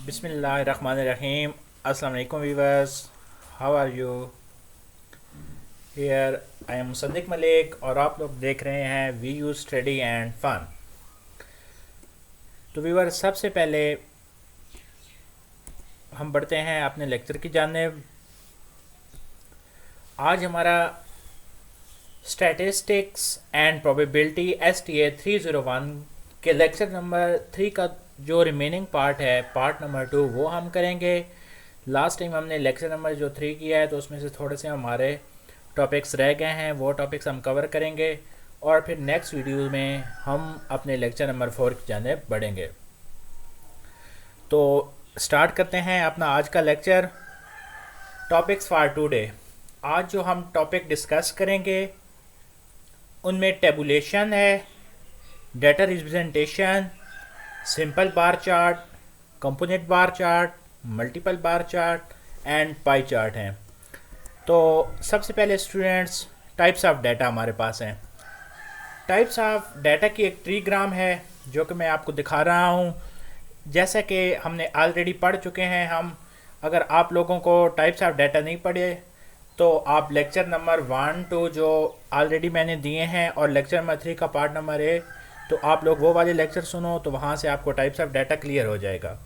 बिस्मिल्लाहिर्रहमानिर्रहीम। अस्सलाम वालेकुम viewers, how are you? Here I am Musaddiq Malik और आप लोग देख रहे हैं V U study and fun. तो वीवर्स, सबसे पहले हम बढ़ते हैं अपने लेक्चर की जानिब। आज हमारा स्टैटिस्टिक्स एंड प्रोबेबिलिटी STA 301 के लेक्चर नंबर 3 का जो रिमेनिंग पार्ट है, पार्ट नंबर 2, वो हम करेंगे। लास्ट टाइम हमने लेक्चर नंबर जो 3 किया है तो उसमें से थोड़े से हमारे टॉपिक्स रह गए हैं, वो टॉपिक्स हम कवर करेंगे और फिर नेक्स्ट वीडियो में हम अपने लेक्चर नंबर 4 की जानिब बढ़ेंगे। तो स्टार्ट करते हैं अपना आज का लेक्चर। Topics for today. आज जो हम टॉपिक डिस्कस करेंगे उनमें टेबुलेशन है, data representation, simple bar chart, component bar chart, multiple bar chart and pie chart हैं। तो सबसे पहले स्टूडेंट्स, टाइप्स ऑफ डाटा हमारे पास हैं। टाइप्स ऑफ डाटा की एक ट्रीग्राम है जो कि मैं आपको दिखा रहा हूँ। जैसा कि हमने ऑलरेडी पढ़ चुके हैं हम। अगर आप लोगों को टाइप्स ऑफ डाटा नहीं पढ़े तो आप लेक्चर नंबर 1 2 जो ऑलरेडी मैंने दिए हैं और लेक्चर नंबर 3 का पार्ट नंबर 1, तो आप लोग वो वाले लेक्चर सुनो, तो वहाँ से आपको टाइप्स ऑफ डाटा क्लियर हो जाएगा।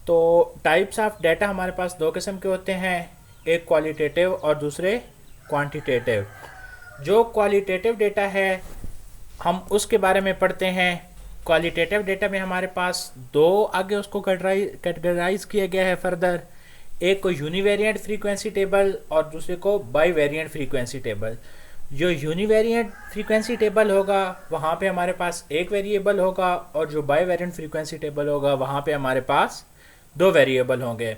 तो टाइप्स ऑफ डाटा हमारे पास दो किस्म के होते हैं, एक क्वालिटेटिव और दूसरे क्वांटिटेटिव। जो क्वालिटेटिव डाटा है हम उसके बारे में पढ़ते हैं। क्वालिटेटिव डाटा में हमारे पास दो आगे उसको कैटेगराइज किया गया है फर्दर। एक को यूनिवेरिएंट फ्रीक्वेंसी टेबल और दूसरे को बाई वेरिएंट फ्रीक्वेंसी टेबल। जो यूनिवेरिएंट फ्रीक्वेंसी टेबल होगा वहाँ पे हमारे पास एक वेरिएबल होगा और जो बाई वेरिएंट फ्रीक्वेंसी टेबल होगा वहाँ पे हमारे पास दो वेरिएबल होंगे।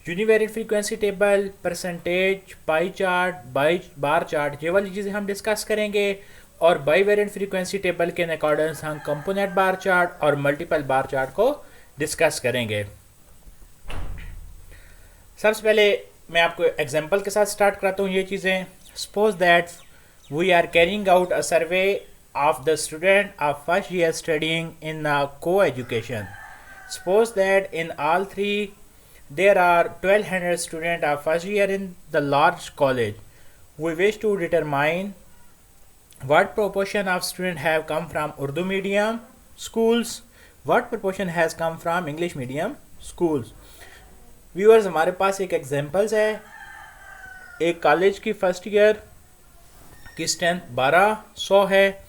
Univariate frequency table, percentage, pie chart, bi bar chart, ये वाली चीज़ें हम डिस्कस करेंगे। और बाई वेरिएंट फ्रीक्वेंसी टेबल के अकॉर्डिंग हम कंपोनेंट बार चार्ट और मल्टीपल बार चार्ट को डिस्कस करेंगे। सबसे पहले मैं आपको एग्जांपल के साथ स्टार्ट कराता हूँ ये चीज़ें। Suppose that we are carrying out a survey of the student of first year studying in coeducation. Suppose that in all three there are 1200 students of first year in the large college. We wish to determine what proportion of students have come from Urdu medium schools, what proportion has come from English medium schools. Viewers, हमारे पास एक examples है। एक college की first year की strength 1200 है।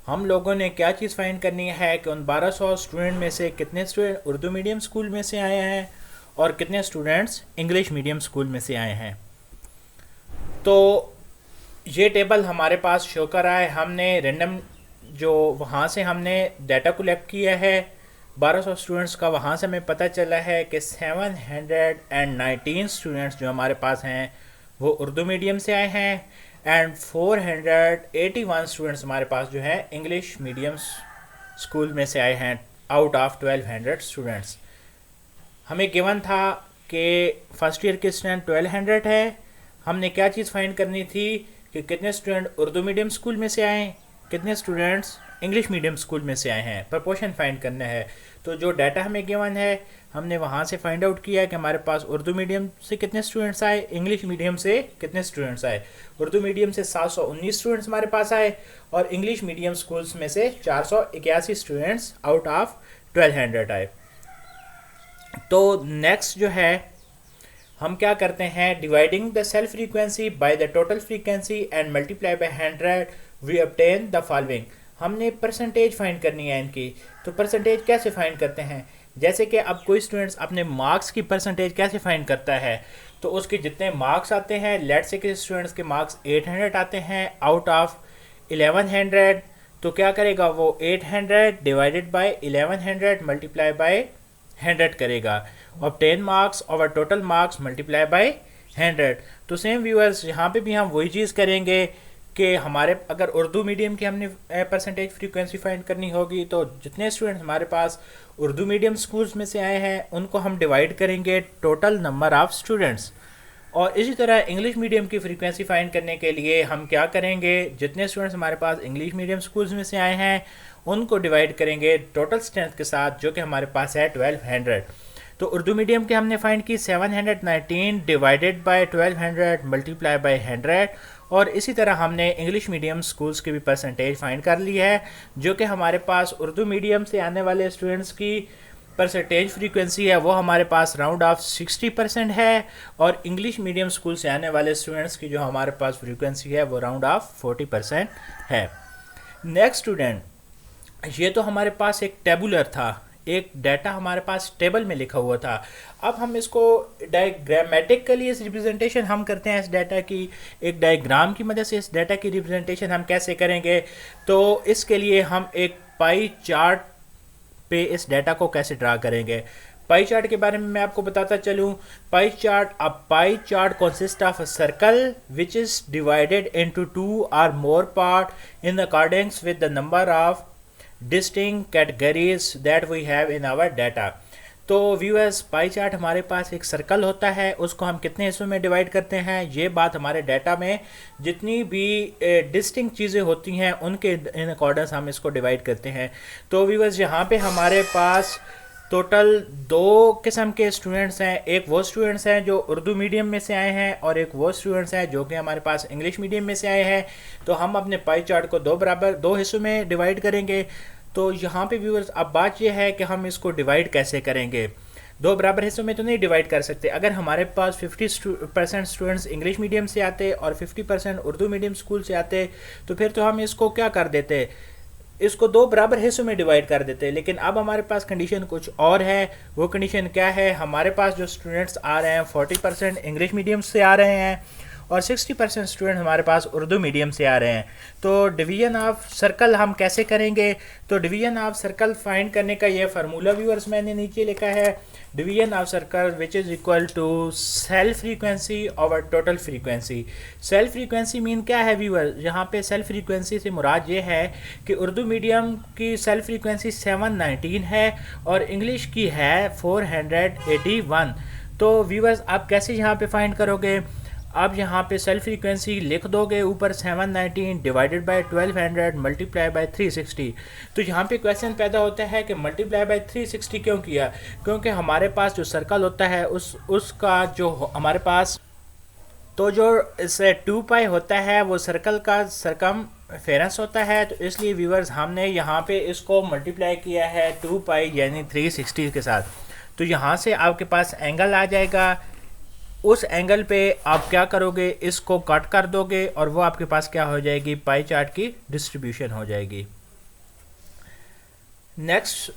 हम लोगों ने क्या चीज़ फाइंड करनी है कि उन 1200 स्टूडेंट में से कितने स्टूडेंट उर्दू मीडियम स्कूल में से आए हैं और कितने स्टूडेंट्स इंग्लिश मीडियम स्कूल में से आए हैं। तो ये टेबल हमारे पास शो कर रहा है। हमने रैंडम जो वहाँ से हमने डाटा कलेक्ट किया है 1200 स्टूडेंट्स का, वहाँ से हमें पता चला है कि 719 स्टूडेंट्स जो हमारे पास हैं वो उर्दू मीडियम से आए हैं एंड 481 स्टूडेंट्स हमारे पास जो है इंग्लिश मीडियम स्कूल में से आए हैं आउट ऑफ 1200 स्टूडेंट्स। हमें गिवन था कि फर्स्ट ईयर के स्टूडेंट 1200 है। हमने क्या चीज़ फाइंड करनी थी कि कितने स्टूडेंट उर्दू मीडियम स्कूल में से आए, कितने स्टूडेंट्स इंग्लिश मीडियम स्कूल में से आए हैं। प्रपोर्शन फाइंड करना है। तो जो डाटा हमें गिवन है हमने वहाँ से फाइंड आउट किया कि हमारे पास उर्दू मीडियम से कितने स्टूडेंट्स आए, इंग्लिश मीडियम से कितने स्टूडेंट्स आए। उर्दू मीडियम से 719 स्टूडेंट्स हमारे पास आए और इंग्लिश मीडियम स्कूल्स में से 481 स्टूडेंट्स आउट ऑफ 1200 आए। तो नेक्स्ट जो है हम क्या करते हैं, dividing the self frequency by the total frequency and multiply by 100 we obtain the following. हमने परसेंटेज फाइंड करनी है इनकी। तो परसेंटेज कैसे फाइंड करते हैं, जैसे कि अब कोई स्टूडेंट्स अपने मार्क्स की परसेंटेज कैसे फाइंड करता है, तो उसके जितने मार्क्स आते हैं, लेट्स से कि स्टूडेंट्स के मार्क्स 800 आते हैं आउट ऑफ 1100, तो क्या करेगा वो 800 डिवाइडेड बाय 1100 मल्टीप्लाई बाय 100 करेगा। ऑब्टेन मार्क्स और टोटल मार्क्स मल्टीप्लाई बाय 100। तो सेम व्यूअर्स यहाँ पे भी हम वही चीज़ करेंगे कि हमारे अगर उर्दू मीडियम की हमने परसेंटेज फ्रीक्वेंसी फाइंड करनी होगी तो जितने स्टूडेंट्स हमारे पास उर्दू मीडियम स्कूल्स में से आए हैं उनको हम डिवाइड करेंगे टोटल नंबर ऑफ़ स्टूडेंट्स। और इसी तरह इंग्लिश मीडियम की फ्रीक्वेंसी फाइंड करने के लिए हम क्या करेंगे, जितने स्टूडेंट्स हमारे पास इंग्लिश मीडियम स्कूल्स में से आए हैं उनको डिवाइड करेंगे टोटल स्ट्रेंथ के साथ जो कि हमारे पास है 1200। तो उर्दू मीडियम के हमने फाइंड की 719 डिवाइडेड बाय 1200 मल्टीप्लाई बाय 100, और इसी तरह हमने इंग्लिश मीडियम स्कूल्स की भी परसेंटेज फाइंड कर ली है, जो कि हमारे पास उर्दू मीडियम से आने वाले स्टूडेंट्स की परसेंटेज फ्रीक्वेंसी है वो हमारे पास राउंड ऑफ 60% है, और इंग्लिश मीडियम स्कूल से आने वाले स्टूडेंट्स की जो हमारे पास फ्रीक्वेंसी है वो राउंड ऑफ 40% है। नेक्स्ट स्टूडेंट, ये तो हमारे पास एक टेबुलर था, एक डाटा हमारे पास टेबल में लिखा हुआ था। अब हम इसको डायग्रामेटिकली इस रिप्रेजेंटेशन हम करते हैं इस डाटा की, एक डायग्राम की मदद से इस डाटा की रिप्रेजेंटेशन हम कैसे करेंगे। तो इसके लिए हम एक पाई चार्ट पे इस डाटा को कैसे ड्रा करेंगे। पाई चार्ट के बारे में मैं आपको बताता चलूँ। Pie chart consist of a circle which is divided into 2 और more part in accordings with the number of distinct categories that we have in our data. तो व्यूअर्स, पाई चार्ट हमारे पास एक सर्कल होता है, उसको हम कितने हिस्सों में डिवाइड करते हैं, ये बात हमारे डाटा में जितनी भी डिस्टिंक्ट चीज़ें होती हैं उनके इन अकॉर्डेंस हम इसको डिवाइड करते हैं। तो व्यूअर्स, यहाँ पे हमारे पास टोटल 2 किस्म के स्टूडेंट्स हैं। एक वो स्टूडेंट्स हैं जो उर्दू मीडियम में से आए हैं, और एक वो स्टूडेंट्स हैं जो कि हमारे पास इंग्लिश मीडियम में से आए हैं। तो हम अपने पाई चार्ट को दो हिस्सोों में डिवाइड करेंगे। तो यहाँ पे व्यूअर्स, अब बात यह है कि हम इसको डिवाइड कैसे करेंगे। 2 बराबर हिस्सों में तो नहीं डिवाइड कर सकते। अगर हमारे पास 50% स्टूडेंट्स इंग्लिश मीडियम से आते और 50% उर्दू मीडियम स्कूल से आते, तो फिर तो हम इसको क्या कर देते, इसको 2 बराबर हिस्सों में डिवाइड कर देते। लेकिन अब हमारे पास कंडीशन कुछ और है। वो कंडीशन क्या है, हमारे पास जो स्टूडेंट्स आ रहे हैं 40% इंग्लिश मीडियम से आ रहे हैं और 60% स्टूडेंट हमारे पास उर्दू मीडियम से आ रहे हैं। तो डिवीजन ऑफ सर्कल हम कैसे करेंगे। तो डिवीजन ऑफ सर्कल फाइंड करने का ये फार्मूला व्यूअर्स मैंने नीचे लिखा है। Division of circle which is equal to cell frequency over total frequency. Cell frequency mean क्या है व्यूअर, यहाँ पे सेल फ्रीक्वेंसी से मुराद ये है कि उर्दू मीडियम की सेल फ्रीक्वेंसी 719 है और इंग्लिश की है 481। तो व्यूअर्स, आप कैसे यहाँ पे फाइंड करोगे। आप यहाँ पे सेल फ्रीक्वेंसी लिख दोगे, ऊपर 719 डिवाइडेड बाय 1200 मल्टीप्लाई बाय 360। तो यहाँ पे क्वेश्चन पैदा होता है कि मल्टीप्लाई बाय 360 क्यों किया, क्योंकि हमारे पास जो सर्कल होता है उसका जो हमारे पास तो जो इसे 2 पाई होता है वो सर्कल का सरकमफेरेंस होता है। तो इसलिए व्यूअर्स, हमने यहाँ पे इसको मल्टीप्लाई किया है 2 पाई यानी 360 के साथ। तो यहाँ से आपके पास एंगल आ जाएगा, उस एंगल पे आप क्या करोगे, इसको कट कर दोगे और वो आपके पास क्या हो जाएगी, पाई चार्ट की डिस्ट्रीब्यूशन हो जाएगी। नेक्स्ट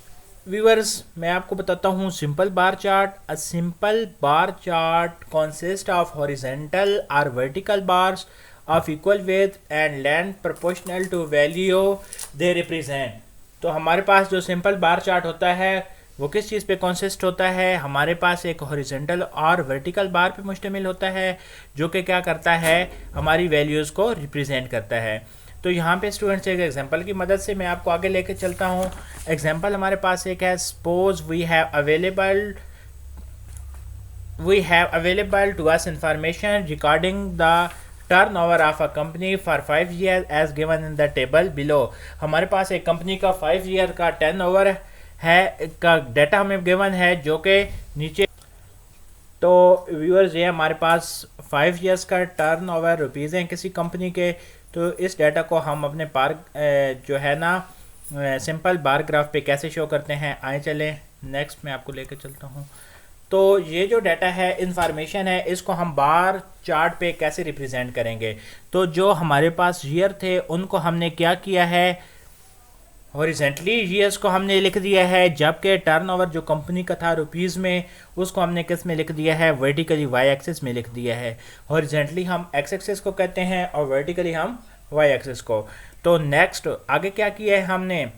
व्यूअर्स, मैं आपको बताता हूँ simple bar chart. A simple bar chart consist of horizontal और vertical bars of equal width and length proportional to value they represent. तो हमारे पास जो सिंपल बार चार्ट होता है वो किस चीज़ पे कंसिस्ट होता है, हमारे पास एक हॉरिजॉन्टल और वर्टिकल बार पे मुश्तमिल होता है, जो कि क्या करता है, हमारी वैल्यूज़ को रिप्रेजेंट करता है। तो यहाँ पे स्टूडेंट्स एक एग्जांपल की मदद से मैं आपको आगे लेके चलता हूँ। एग्जांपल हमारे पास एक है, suppose we have available to us information regarding the turnover of a company for 5 year as given in the table below. हमारे पास एक कंपनी का 5 ईयर का टर्नओवर है का डाटा हमें गिवन है, जो कि नीचे। तो व्यूअर्स, ये हमारे पास 5 ईयर्स का टर्न ओवर रुपीज़ हैं किसी कंपनी के। तो इस डाटा को हम अपने बार जो है ना सिंपल बार ग्राफ पे कैसे शो करते हैं, आए चलें नेक्स्ट मैं आपको लेकर चलता हूँ। तो ये जो डाटा है, इंफॉर्मेशन है, इसको हम बार चार्ट पे कैसे रिप्रेजेंट करेंगे। तो जो हमारे पास ईयर थे उनको हमने क्या किया है, हॉरिजॉन्टली ईयर्स को हमने लिख दिया है, जबकि टर्नओवर जो कंपनी का था रुपीज़ में उसको हमने किस में लिख दिया है, वर्टिकली वाई एक्सिस में लिख दिया है। हॉरिजॉन्टली हम एक्स एक्सिस को कहते हैं और वर्टिकली हम वाई एक्सिस को। तो नेक्स्ट आगे क्या किया है हमने,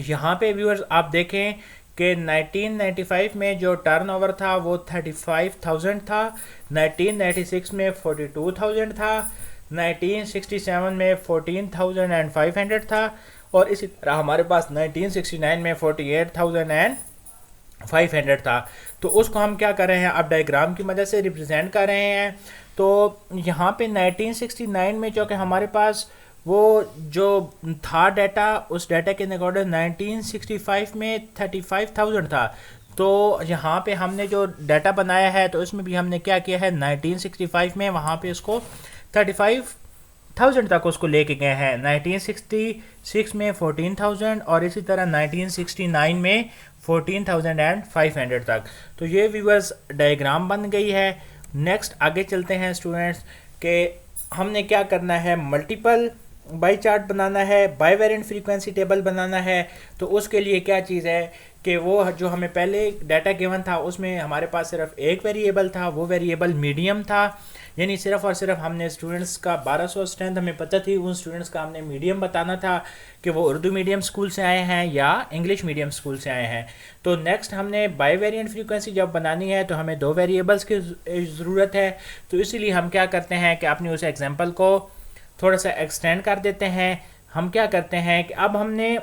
यहाँ पे व्यूअर्स आप देखें कि 1995 में जो टर्नओवर था वो 35,000 था, 1996 में 42,000 था, 1967 में 14,500 था, और इसी तरह हमारे पास 1969 में 48,500 था। तो उसको हम क्या कर रहे हैं, अब डायग्राम की मदद से रिप्रेजेंट कर रहे हैं। तो यहाँ पे 1969 में जो कि हमारे पास वो जो था डाटा, उस डाटा के अकॉर्डिंग 1965 में 35,000 था। तो यहाँ पे हमने जो डाटा बनाया है तो इसमें भी हमने क्या किया है, 1965 में वहाँ पे उसको 35,000 तक उसको लेके गए हैं, 1966 में 14,000 और इसी तरह 1969 में 14,500 तक। तो ये व्यूअर्स डायग्राम बन गई है। नेक्स्ट आगे चलते हैं स्टूडेंट्स के हमने क्या करना है, मल्टीपल बाई चार्ट बनाना है, बाई वेरिएंट फ्रीक्वेंसी टेबल बनाना है। तो उसके लिए क्या चीज़ है कि वो जो हमें पहले डाटा गिवन था उसमें हमारे पास सिर्फ एक वेरिएबल था, वो वेरिएबल मीडियम था, यानी सिर्फ और सिर्फ हमने स्टूडेंट्स का 1200 स्ट्रेंथ हमें पता थी, उन स्टूडेंट्स का हमने मीडियम बताना था कि वो उर्दू मीडियम स्कूल से आए हैं या इंग्लिश मीडियम स्कूल से आए हैं। तो नेक्स्ट हमने बाई वेरिएंट फ्रीक्वेंसी जब बनानी है तो हमें दो वेरिएबल्स की ज़रूरत है। तो इसीलिए हम क्या करते हैं कि अपनी उस एग्जाम्पल को थोड़ा सा एक्सटेंड कर देते हैं। हम क्या करते हैं कि अब हमने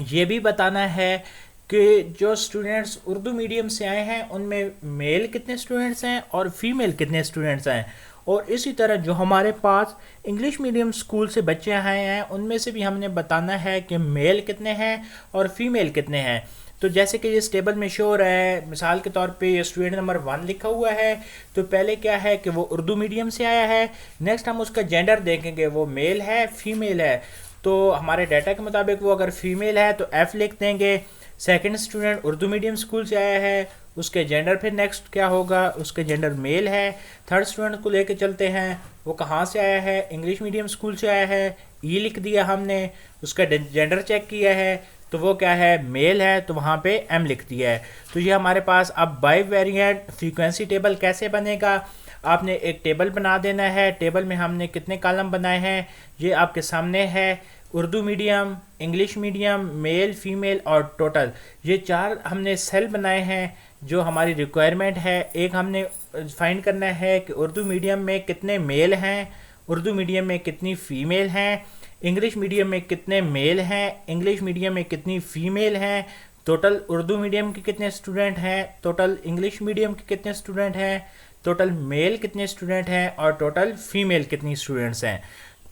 ये भी बताना है कि जो स्टूडेंट्स उर्दू मीडियम से आए हैं उनमें मेल कितने स्टूडेंट्स हैं और फीमेल कितने स्टूडेंट्स हैं, और इसी तरह जो हमारे पास इंग्लिश मीडियम स्कूल से बच्चे आए हैं उनमें से भी हमने बताना है कि मेल कितने हैं और फीमेल कितने हैं। तो जैसे कि इस टेबल में शो हो रहा है, मिसाल के तौर पे ये स्टूडेंट नंबर 1 लिखा हुआ है, तो पहले क्या है कि वो उर्दू मीडियम से आया है। नेक्स्ट हम उसका जेंडर देखेंगे, वो मेल है फीमेल है। तो हमारे डाटा के मुताबिक वो अगर फीमेल है तो F लिख देंगे। Second student Urdu medium school से आया है, उसके जेंडर फिर नेक्स्ट क्या होगा, उसके जेंडर मेल है। थर्ड स्टूडेंट को लेके चलते हैं, वो कहाँ से आया है, इंग्लिश मीडियम स्कूल से आया है, ई लिख दिया हमने। उसका जेंडर चेक किया है तो वो क्या है, मेल है, तो वहाँ पे M लिख दिया है। तो ये हमारे पास अब बाई वेरिएंट फ्रीक्वेंसी टेबल कैसे बनेगा, आपने एक टेबल बना देना है। टेबल में हमने कितने कॉलम बनाए हैं ये आपके सामने है, Urdu medium, English medium, male, female और टोटल, ये 4 हमने सेल बनाए हैं जो हमारी रिक्वायरमेंट है। एक हमने फाइंड करना है कि उर्दू मीडियम में कितने मेल हैं, उर्दू मीडियम में कितनी फ़ीमेल हैं, इंग्लिश मीडियम में कितने मेल हैं, इंग्लिश मीडियम में कितनी फ़ीमेल हैं, टोटल उर्दू मीडियम के कितने स्टूडेंट हैं, टोटल इंग्लिश मीडियम के कितने स्टूडेंट हैं, टोटल मेल कितने स्टूडेंट हैं और टोटल फीमेल कितनी स्टूडेंट्स हैं।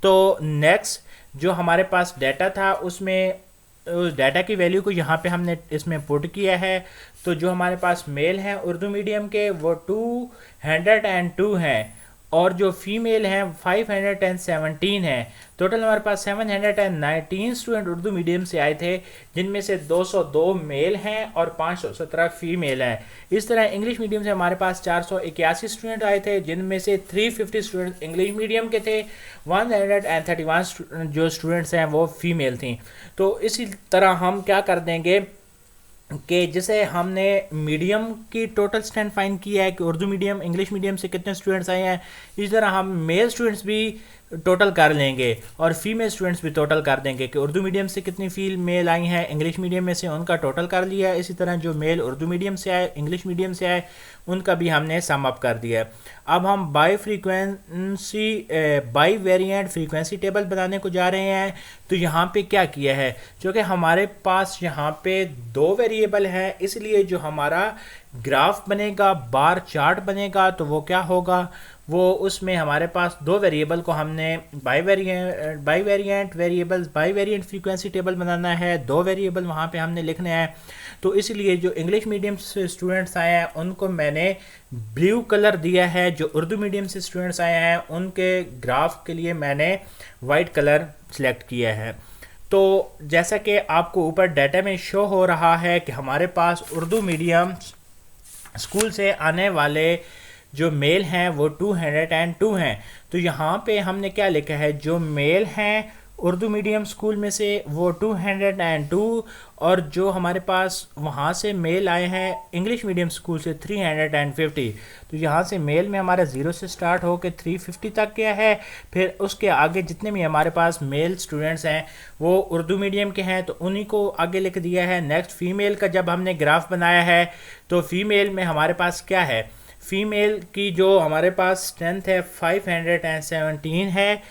तो नेक्स्ट जो हमारे पास डाटा था उसमें उस डाटा की वैल्यू को यहाँ पे हमने इसमें पुट किया है। तो जो हमारे पास मेल हैं उर्दू मीडियम के वो 202 हैं और जो फीमेल हैं 517 हैं। टोटल हमारे पास 719 स्टूडेंट उर्दू मीडियम से आए थे, जिनमें से 202 मेल हैं और 517 फीमेल हैं। इस तरह इंग्लिश मीडियम से हमारे पास 481 स्टूडेंट आए थे, जिनमें से 350 स्टूडेंट इंग्लिश मीडियम के थे, 131 जो स्टूडेंट्स हैं वो फीमेल थी। तो इसी तरह हम क्या कर देंगे कि जैसे हमने मीडियम की टोटल स्ट्रेंथ फाइंड किया है कि उर्दू मीडियम इंग्लिश मीडियम से कितने स्टूडेंट्स आए हैं, इस तरह हम मेल स्टूडेंट्स भी टोटल कर लेंगे और फीमेल स्टूडेंट्स भी टोटल कर देंगे कि उर्दू मीडियम से कितनी फीमेल आई हैं, इंग्लिश मीडियम में से उनका टोटल कर लिया। इसी तरह जो मेल उर्दू मीडियम से आए इंग्लिश मीडियम से आए उनका भी हमने सम अप कर दिया। अब हम बाई वेरिएंट फ्रीक्वेंसी टेबल बनाने को जा रहे हैं। तो यहाँ पे क्या किया है, क्योंकि हमारे पास यहाँ पे 2 वेरिएबल है, इसलिए जो हमारा ग्राफ बनेगा, बार चार्ट बनेगा, तो वो क्या होगा, वो उसमें हमारे पास 2 वेरिएबल को हमने बाई वेरिएंट फ्रीक्वेंसी टेबल बनाना है, 2 वेरिएबल वहाँ पे हमने लिखने हैं। तो इसलिए जो इंग्लिश मीडियम से स्टूडेंट्स आए हैं उनको मैंने ब्लू कलर दिया है, जो उर्दू मीडियम से स्टूडेंट्स आए हैं उनके ग्राफ के लिए मैंने वाइट कलर सेलेक्ट किया है। तो जैसा कि आपको ऊपर डाटा में शो हो रहा है कि हमारे पास उर्दू मीडियम स्कूल से आने वाले जो मेल हैं वो 202 हैं। तो यहाँ पे हमने क्या लिखा है, जो मेल हैं उर्दू मीडियम स्कूल में से वो 202 और जो हमारे पास वहाँ से मेल आए हैं इंग्लिश मीडियम स्कूल से 350। तो यहाँ से मेल में हमारा 0 से स्टार्ट होकर 350 तक गया है। फिर उसके आगे जितने भी हमारे पास मेल स्टूडेंट्स हैं वो उर्दू मीडियम के हैं तो उन्हीं को आगे लिख दिया है। नेक्स्ट फ़ीमेल का जब हमने ग्राफ बनाया है तो फ़ीमेल में हमारे पास क्या है, फ़ीमेल की जो हमारे पास स्ट्रेंथ है 517 है,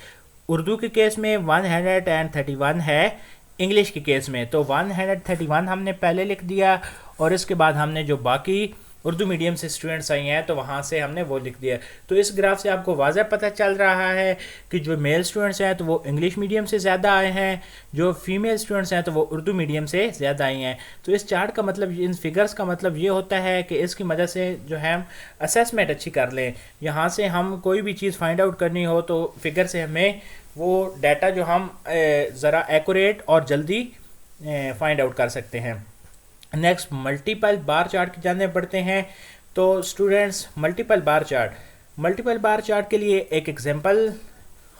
उर्दू के केस में 131 है, इंग्लिश के केस में तो 131 हमने पहले लिख दिया और इसके बाद हमने जो बाकी उर्दू मीडियम से स्टूडेंट्स आई हैं तो वहाँ से हमने वो लिख दिया। तो इस ग्राफ से आपको वाज़ह पता चल रहा है कि जो मेल स्टूडेंट्स हैं तो वो इंग्लिश मीडियम से ज़्यादा आए हैं, जो फीमेल स्टूडेंट्स हैं तो वो उर्दू मीडियम से ज़्यादा आई हैं। तो इस चार्ट का मतलब, इन फिगर्स का मतलब ये होता है कि इसकी मदद से जो है हम असेसमेंट अच्छी कर लें। यहाँ से हम कोई भी चीज़ फाइंड आउट करनी हो तो फिगर से हमें वो डाटा जो हम ज़रा एक्यूरेट और जल्दी फाइंड आउट कर सकते हैं। नेक्स्ट मल्टीपल बार चार्ट की जानने पड़ते हैं। तो स्टूडेंट्स मल्टीपल बार चार्ट के लिए एक एग्जांपल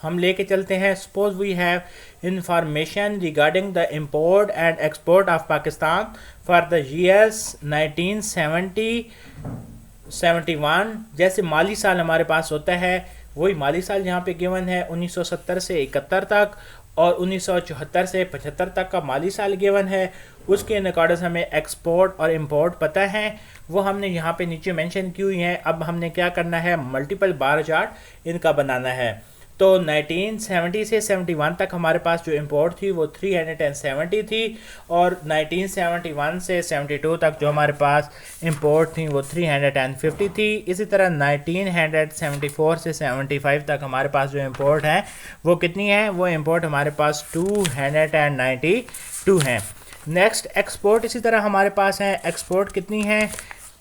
हम लेके चलते हैं। Suppose we have information regarding the import and export of Pakistan for the years 1970-71। जैसे माली साल हमारे पास होता है, वही माली साल यहाँ पे गिवन है 1970 से 71 तक, और 1974 से 75 तक का माली साल गिवन है। उसके अकॉर्डिंग हमें एक्सपोर्ट और इंपोर्ट पता है, वो हमने यहाँ पे नीचे मेंशन की हुई हैं। अब हमने क्या करना है, मल्टीपल बार चार्ट इनका बनाना है। तो 1970 से 71 तक हमारे पास जो इंपोर्ट थी वो 370 थी, और 1971 से 72 तक जो हमारे पास इंपोर्ट थी वो 350 थी। इसी तरह 1974 से 75 तक हमारे पास जो इंपोर्ट है वो कितनी है, वो इंपोर्ट हमारे पास 292 हैं। नेक्स्ट एक्सपोर्ट इसी तरह हमारे पास है। एक्सपोर्ट कितनी है,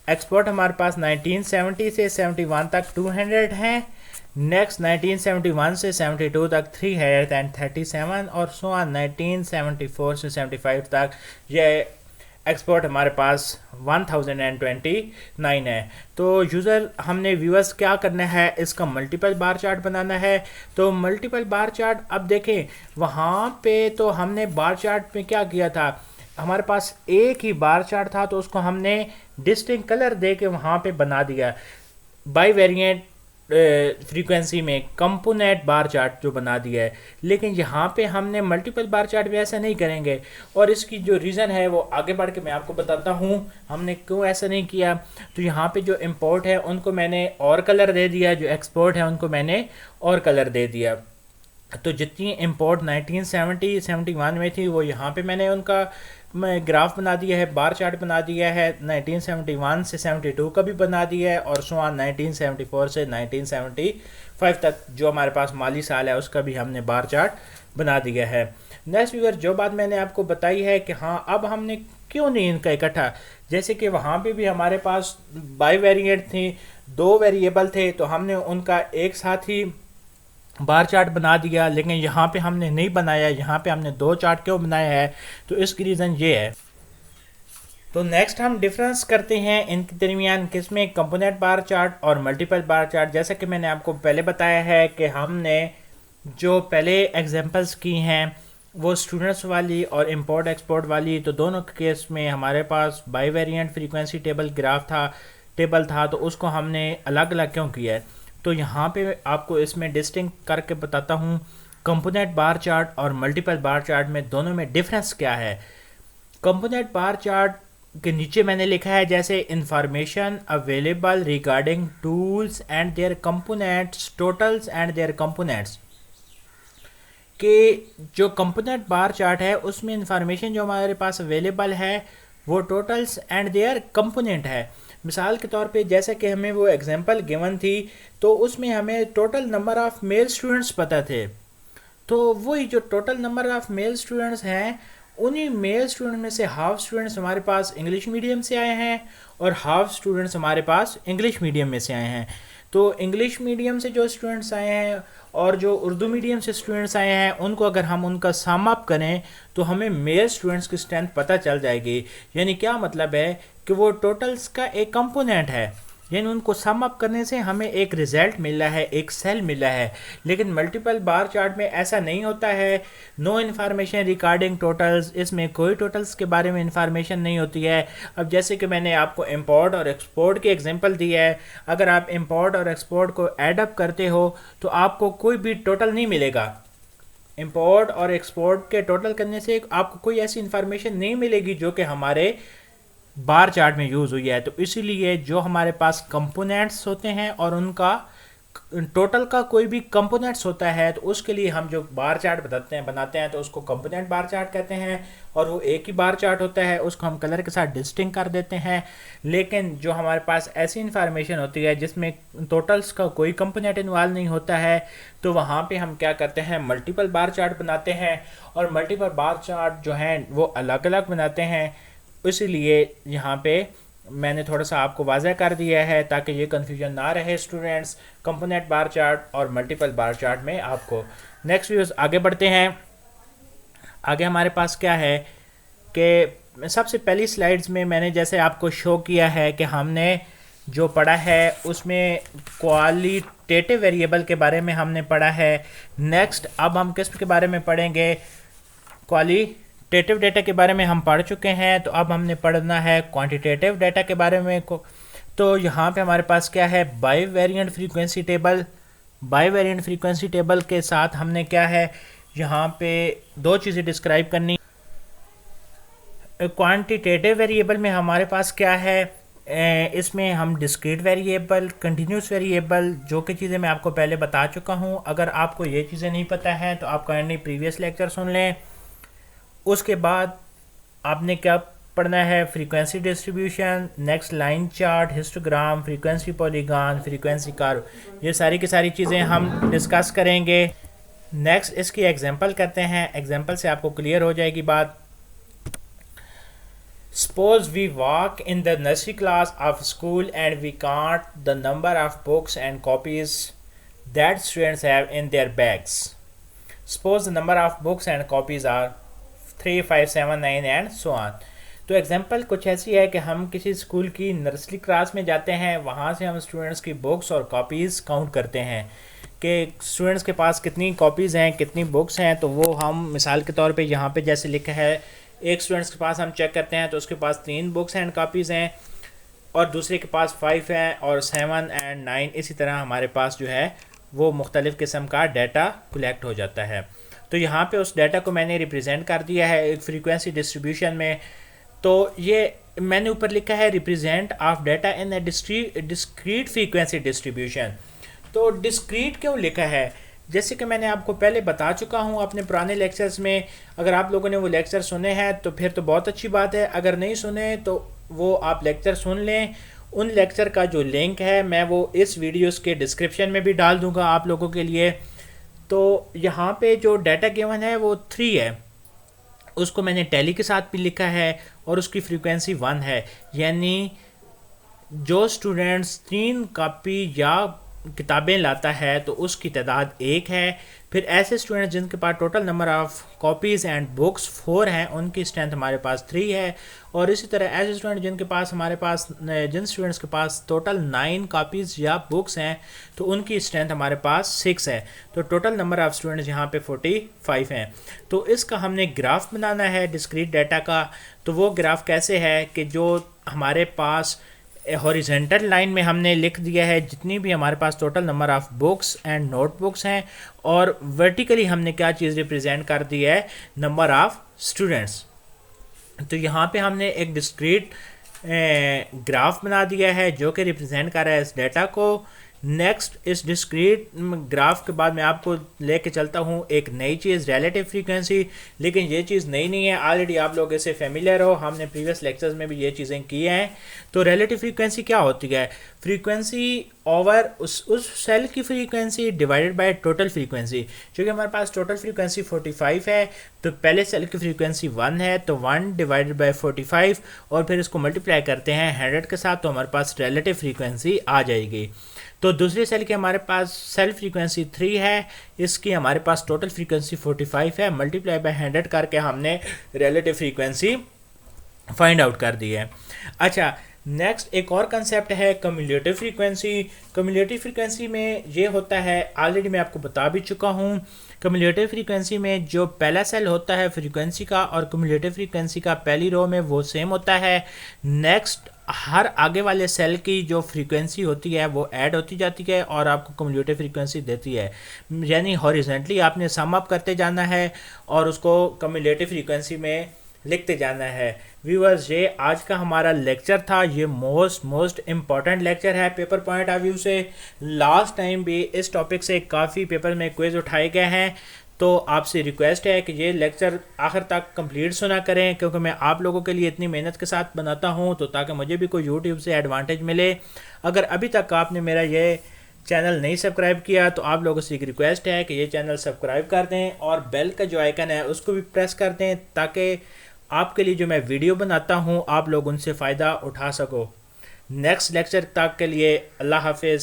एक्सपोर्ट हमारे पास 1970 से 71 तक 200 हैं। नेक्स्ट 1971 से 72 तक 337, और सो ऑन 1974 से 75 तक ये एक्सपोर्ट हमारे पास 1029 है। तो यूज़र हमने व्यूअर्स क्या करना है, इसका मल्टीपल बार चार्ट बनाना है। तो मल्टीपल बार चार्ट, अब देखें वहाँ पे तो हमने बार चार्ट में क्या किया था, हमारे पास एक ही बार चार्ट था तो उसको हमने डिस्टिंक्ट कलर दे के वहाँ पे बना दिया। बाई वेरिएंट फ्रीक्वेंसी में कंपोनेंट बार चार्ट जो बना दिया है। लेकिन यहाँ पे हमने मल्टीपल बार चार्ट भी ऐसा नहीं करेंगे, और इसकी जो रीज़न है वो आगे बढ़ के मैं आपको बताता हूँ हमने क्यों ऐसा नहीं किया। तो यहाँ पे जो इंपोर्ट है उनको मैंने और कलर दे दिया, जो एक्सपोर्ट है उनको मैंने और कलर दे दिया। तो जितनी इंपोर्ट 1970-71 में थी वो यहाँ पे मैंने उनका ग्राफ बना दिया है, बार चार्ट बना दिया है। 1971 से 72 का भी बना दिया है, और सो ऑन 1974 से 1975 तक जो हमारे पास माली साल है उसका भी हमने बार चार्ट बना दिया है। नेक्स्ट व्यूअर, जो बात मैंने आपको बताई है कि हाँ अब हमने क्यों नहीं इनका इकट्ठा, जैसे कि वहाँ पे भी हमारे पास बाई वेरिएंट थी, 2 वेरिएबल थे तो हमने उनका एक साथ ही बार चार्ट बना दिया। लेकिन यहाँ पे हमने नहीं बनाया, यहाँ पे हमने 2 चार्ट क्यों बनाया है, तो इसकी रीज़न ये है। तो नेक्स्ट हम डिफरेंस करते हैं इनके दरमियान, किसमें, कंपोनेंट बार चार्ट और मल्टीपल बार चार्ट। जैसा कि मैंने आपको पहले बताया है कि हमने जो पहले एग्जांपल्स की हैं वो स्टूडेंट्स वाली और इंपोर्ट एक्सपोर्ट वाली, तो दोनों केस में हमारे पास बाई वेरिएंट फ्रीक्वेंसी टेबल था, तो उसको हमने अलग अलग क्यों किया है। तो यहाँ पे आपको इसमें डिस्टिंक्ट करके बताता हूँ कंपोनेंट बार चार्ट और मल्टीपल बार चार्ट में, दोनों में डिफरेंस क्या है। कंपोनेंट बार चार्ट के नीचे मैंने लिखा है जैसे information available regarding tools and there components, totals and there components, कि जो कंपोनेंट बार चार्ट है उसमें इंफॉर्मेशन जो हमारे पास अवेलेबल है वो टोटल्स एंड देयर कंपोनेंट है। मिसाल के तौर पे जैसे कि हमें वो एग्जांपल गिवन थी तो उसमें हमें total number of male students पता थे, तो वही जो total number of male students हैं उन्हीं मेल स्टूडेंट में से हाफ स्टूडेंट्स हमारे पास इंग्लिश मीडियम से आए हैं और हाफ स्टूडेंट्स हमारे पास इंग्लिश मीडियम में से आए हैं। तो इंग्लिश मीडियम से जो स्टूडेंट्स आए हैं और जो उर्दू मीडियम से स्टूडेंट्स आए हैं उनको अगर हम उनका सम अप करें तो हमें मेल स्टूडेंट्स की स्ट्रेंथ पता चल जाएगी। यानी क्या मतलब है कि वो टोटल्स का एक कंपोनेंट है, यानी उनको सम अप करने से हमें एक रिजल्ट मिल रहा है, एक सेल मिल रहा है। लेकिन मल्टीपल बार चार्ट में ऐसा नहीं होता है। नो इन्फॉर्मेशन रिगार्डिंग टोटल्स, इसमें कोई टोटल्स के बारे में इन्फॉर्मेशन नहीं होती है। अब जैसे कि मैंने आपको इंपोर्ट और एक्सपोर्ट की एग्जांपल दी है, अगर आप इंपोर्ट और एक्सपोर्ट को ऐड अप करते हो तो आपको कोई भी टोटल नहीं मिलेगा। इंपोर्ट और एक्सपोर्ट के टोटल करने से आपको कोई ऐसी इन्फॉर्मेशन नहीं मिलेगी जो कि हमारे बार चार्ट में यूज़ हुई है। तो इसीलिए जो हमारे पास कंपोनेंट्स होते हैं और उनका टोटल का कोई भी कंपोनेंट्स होता है तो उसके लिए हम जो बार चार्ट बनाते हैं तो उसको कंपोनेंट बार चार्ट कहते हैं, और वो एक ही बार चार्ट होता है, उसको हम कलर के साथ डिस्टिंग कर देते हैं। लेकिन जो हमारे पास ऐसी इंफॉर्मेशन होती है जिसमें टोटल्स का कोई कंपोनेंट इन्वॉल्व नहीं होता है, तो वहाँ पे हम क्या करते हैं, मल्टीपल बार चार्ट बनाते हैं, और मल्टीपल बार चार्ट जो हैं वो अलग अलग बनाते हैं। इसीलिए यहाँ पे मैंने थोड़ा सा आपको वाज़ह कर दिया है ताकि ये कन्फ्यूजन ना रहे स्टूडेंट्स, कंपोनेंट बार चार्ट और मल्टीपल बार चार्ट में आपको। नेक्स्ट व्यूज़ आगे बढ़ते हैं। आगे हमारे पास क्या है कि सबसे पहली स्लाइड्स में मैंने जैसे आपको शो किया है कि हमने जो पढ़ा है उसमें क्वालिटेटिव वेरिएबल के बारे में हमने पढ़ा है। नेक्स्ट अब हम किस के बारे में पढ़ेंगे, क्वालिटेटिव डेटा के बारे में हम पढ़ चुके हैं, तो अब हमने पढ़ना है क्वांटिटेटिव डेटा के बारे में तो यहाँ पे हमारे पास क्या है, बाईवेरिएंट फ्रीक्वेंसी टेबल। बाईवेरिएंट फ्रीक्वेंसी टेबल के साथ हमने क्या है, यहाँ पे दो चीज़ें डिस्क्राइब करनी। क्वांटिटेटिव वेरिएबल में हमारे पास क्या है, इसमें हम डिस्क्रीट वेरिएबल, कंटिन्यूस वेरिएबल, जो कि चीज़ें मैं आपको पहले बता चुका हूँ। अगर आपको ये चीज़ें नहीं पता है तो आप काइंडली प्रीवियस लेक्चर सुन लें। उसके बाद आपने क्या पढ़ना है, frequency distribution, next line chart, histogram, frequency polygon, frequency curve, ये सारी की सारी चीज़ें हम डिस्कस करेंगे। नेक्स्ट इसकी एग्जांपल करते हैं, एग्जांपल से आपको क्लियर हो जाएगी बात। Suppose we walk in the nursery class of school and we count the number of books and copies that students have in their bags. Suppose the number of books and copies are 3, 5, 7, 9 and so on. तो example कुछ ऐसी है कि हम किसी school की nursery class में जाते हैं, वहाँ से हम स्टूडेंट्स की बुक्स और कॉपीज़ काउंट करते हैं कि स्टूडेंट्स के पास कितनी कॉपीज़ हैं, कितनी बुक्स हैं। तो वो हम मिसाल के तौर पे यहाँ पे जैसे लिखा है, एक स्टूडेंट्स के पास हम चेक करते हैं तो उसके पास 3 बुक्स एंड कॉपीज़ हैं, और दूसरे के पास 5 हैं, और 7 एंड 9 इसी तरह हमारे पास जो है वो मुख्तलिफ़ किस्म का डाटा कलेक्ट हो जाता है। तो यहाँ पे उस डाटा को मैंने रिप्रेजेंट कर दिया है एक फ्रीक्वेंसी डिस्ट्रीब्यूशन में। तो ये मैंने ऊपर लिखा है represent of data in A discrete frequency distribution. तो डिस्क्रीट क्यों लिखा है, जैसे कि मैंने आपको पहले बता चुका हूँ अपने पुराने लेक्चर्स में। अगर आप लोगों ने वो लेक्चर सुने हैं तो फिर तो बहुत अच्छी बात है, अगर नहीं सुने तो वो आप लेक्चर सुन लें। उन लेक्चर का जो लिंक है मैं वो इस वीडियोस के डिस्क्रिप्शन में भी डाल दूँगा आप लोगों के लिए। तो यहाँ पे जो डाटा गिवन है वो 3 है, उसको मैंने टैली के साथ भी लिखा है, और उसकी फ्रीक्वेंसी 1 है। यानी जो स्टूडेंट्स 3 कॉपी या किताबें लाता है तो उसकी तादाद 1 है। फिर ऐसे स्टूडेंट्स जिनके पास total number of copies and books 4 हैं, उनकी स्ट्रेंथ हमारे पास 3 है। और इसी तरह ऐसे स्टूडेंट जिन स्टूडेंट्स के पास टोटल 9 कॉपीज़ या बुक्स हैं तो उनकी स्ट्रेंथ हमारे पास 6 है। तो टोटल नंबर ऑफ़ स्टूडेंट्स यहाँ पे 45 हैं। तो इसका हमने ग्राफ बनाना है डिस्क्रीट डाटा का। तो वो ग्राफ कैसे है कि जो हमारे पास हॉरिजेंटल लाइन में हमने लिख दिया है जितनी भी हमारे पास total number of books and notebooks हैं, और वर्टिकली हमने क्या चीज़ रिप्रेजेंट कर दी है, नंबर ऑफ़ स्टूडेंट्स। तो यहाँ पे हमने एक डिस्क्रीट ग्राफ बना दिया है जो कि रिप्रेजेंट कर रहा है इस डेटा को। नेक्स्ट इस डिस्क्रीट ग्राफ के बाद मैं आपको लेके चलता हूँ एक नई चीज़, रिलेटिव फ्रीक्वेंसी। लेकिन ये चीज़ नई नहीं है, ऑलरेडी आप लोग इससे फेमिलियर हो, हमने प्रीवियस लेक्चर्स में भी ये चीज़ें की हैं। तो रिलेटिव फ्रीक्वेंसी क्या होती है, फ्रीक्वेंसी ओवर उस सेल की frequency divided by total frequency. क्योंकि हमारे पास टोटल फ्रीक्वेंसी 45 है, तो पहले सेल की फ्रीक्वेंसी 1 है, तो 1 डिवाइडेड बाय 45, और फिर इसको मल्टीप्लाई करते हैं 100 के साथ, तो हमारे पास रिलेटिव फ्रीक्वेंसी आ जाएगी। तो दूसरी सेल की हमारे पास सेल फ्रीक्वेंसी 3 है, इसकी हमारे पास टोटल फ्रीक्वेंसी 45 है, मल्टीप्लाई बाय 100 करके हमने रिलेटिव फ्रीक्वेंसी फाइंड आउट कर दी है। अच्छा, नेक्स्ट एक और कंसेप्ट है कम्युलेटिव फ्रीक्वेंसी। कम्युलेटिव फ्रीक्वेंसी में ये होता है, ऑलरेडी मैं आपको बता भी चुका हूँ, कम्युलेटिव फ्रीक्वेंसी में जो पहला सेल होता है फ्रीक्वेंसी का और कम्युलेटिव फ्रीक्वेंसी का पहली रो में वो सेम होता है। नेक्स्ट हर आगे वाले सेल की जो फ्रीक्वेंसी होती है वो ऐड होती जाती है और आपको कम्युलेटिव फ्रीक्वेंसी देती है। यानी हॉरिजॉन्टली आपने सम अप करते जाना है और उसको कम्युलेटिव फ्रीक्वेंसी में लिखते जाना है। व्यूअर्स, ये आज का हमारा लेक्चर था। ये मोस्ट इम्पॉर्टेंट लेक्चर है पेपर पॉइंट ऑफ व्यू से। लास्ट टाइम भी इस टॉपिक से काफ़ी पेपर में क्विज उठाए गए हैं, तो आपसे रिक्वेस्ट है कि ये लेक्चर आखिर तक कंप्लीट सुना करें, क्योंकि मैं आप लोगों के लिए इतनी मेहनत के साथ बनाता हूँ, तो ताकि मुझे भी कोई यूट्यूब से एडवांटेज मिले। अगर अभी तक आपने मेरा ये चैनल नहीं सब्सक्राइब किया तो आप लोगों से एक रिक्वेस्ट है कि ये चैनल सब्सक्राइब कर दें और बेल का जो आइकन है उसको भी प्रेस कर दें, ताकि आपके लिए जो मैं वीडियो बनाता हूँ आप लोग उनसे फ़ायदा उठा सको। नेक्स्ट लेक्चर तक के लिए अल्लाह हाफिज़।